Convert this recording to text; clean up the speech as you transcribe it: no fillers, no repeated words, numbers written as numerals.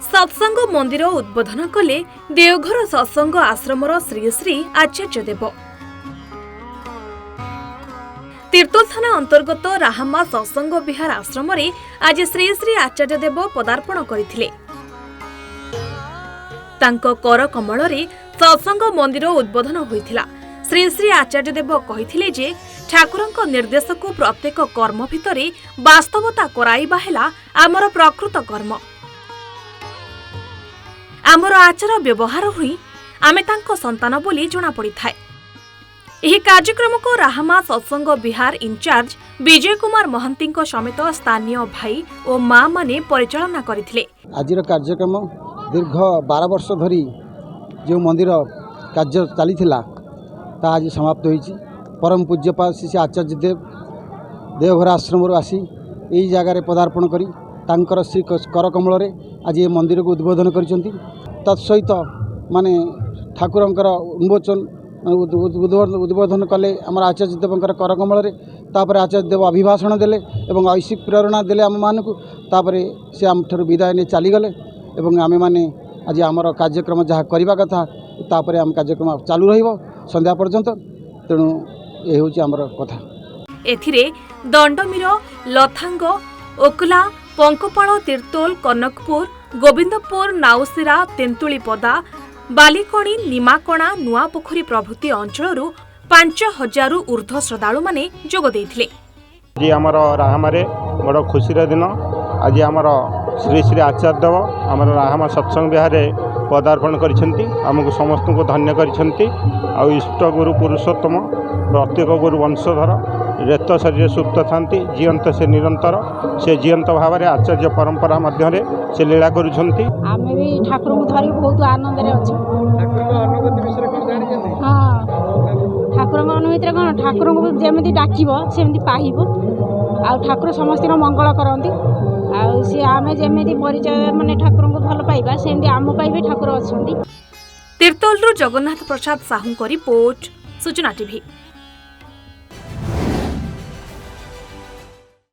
सत्संग मंदिर उद्बोधन कले देवघर सत्संग आश्रमर श्री श्री आचार्य देव। तीर्तोल थाना अंतर्गत राहामा सत्संग विहार आश्रम रे आज श्री श्री आचार्य देव पदार्पण करथिले। तांको कर कमल रे सत्संग मंदिर उद्बोधन होइथिला। श्री श्री आचार्य देव कहिथिले जे ठाकुरंक निर्देश को प्रत्येक कर्म भितरे वास्तवता कराइबा हेला आमर प्रकृत कर्म। आमर आचार व्यवहार हुई आमे तांको संतान बोली जना पड़ी थाए। एही कार्यक्रम को राहामा सत्संग विहार इंचार्ज विजय कुमार महंती समेत स्थानीय भाई और माँ माने परिचालना करथिले। आजिर कार्यक्रम दीर्घ 12 वर्ष धरी जो मंदिर कार्य चली ता आज समाप्त होईची। परम पूज्यपाद श्री आचार्य देव देवघर आश्रम आसी यही जगार पदार्पण करी तांकर श्री कर कमल रे आज ये मंदिर को उद्बोधन करिसेंती। तत्सहित माने ठाकुरंकर उन्मोचन उद्बोधन कले आम आचार्य देवंकर कर कमल रे। तापर आचार्य देव अभिभाषण देले एवं ऐसी प्रेरणा देले आम मानकु। तापर से आम ठर विदाय ने चली गले एवं आमे माने आज आमर कार्यक्रम जहाँ करबा कथा तापर आम कार्यक्रम चालू रहिबो संध्या पर्यंत। तेणु ये हूँ आमर कथा। एथिरे दंडमीर लथांग ओकला पंकपाड़ तीर्तोल कनकपुर गोविंदपुर नाउसिरा तेंतुलीपदा बालिकणी निमाकणा नुआपोखरी प्रभृति अंचल 5000 ऊर्ध्व श्रद्धालु माने जोग देइथिले। जी आमर राहामारे बड़ खुशीर दिन आज आमर श्री श्री आचार्य देव आमर राहामा सत्संग विहार पदार्पण करिसेंती। आमको समस्त को धन्य करिसेंती। आ इष्ट गुरु पुरुषोत्तम प्रत्येक गुरु वंशधर रेत शरीर सुप्त थांती जीवंत से निरंतर से जीवंत भाव में आचार्य परंपरा मध्य से लीला करुछंती। आमे भी ठाकुर को धरी बहुत आनंद रे अछि। ठाकुर को अनुभूति विषय कोन जानि केने? हां ठाकुर को अनुभूति रे कोन ठाकुर को जेमति डाकिबो सेमति पाहिबो। आ ठाकुर समस्त मंगल करंती। आ से आमे जेमति परिचय माने ठाकुर को भल पाइबा सेमति आम पाइबे ठाकुर अछंती। तीर्तोल जगन्नाथ प्रसाद साहू को रिपोर्ट सूचना टीवी।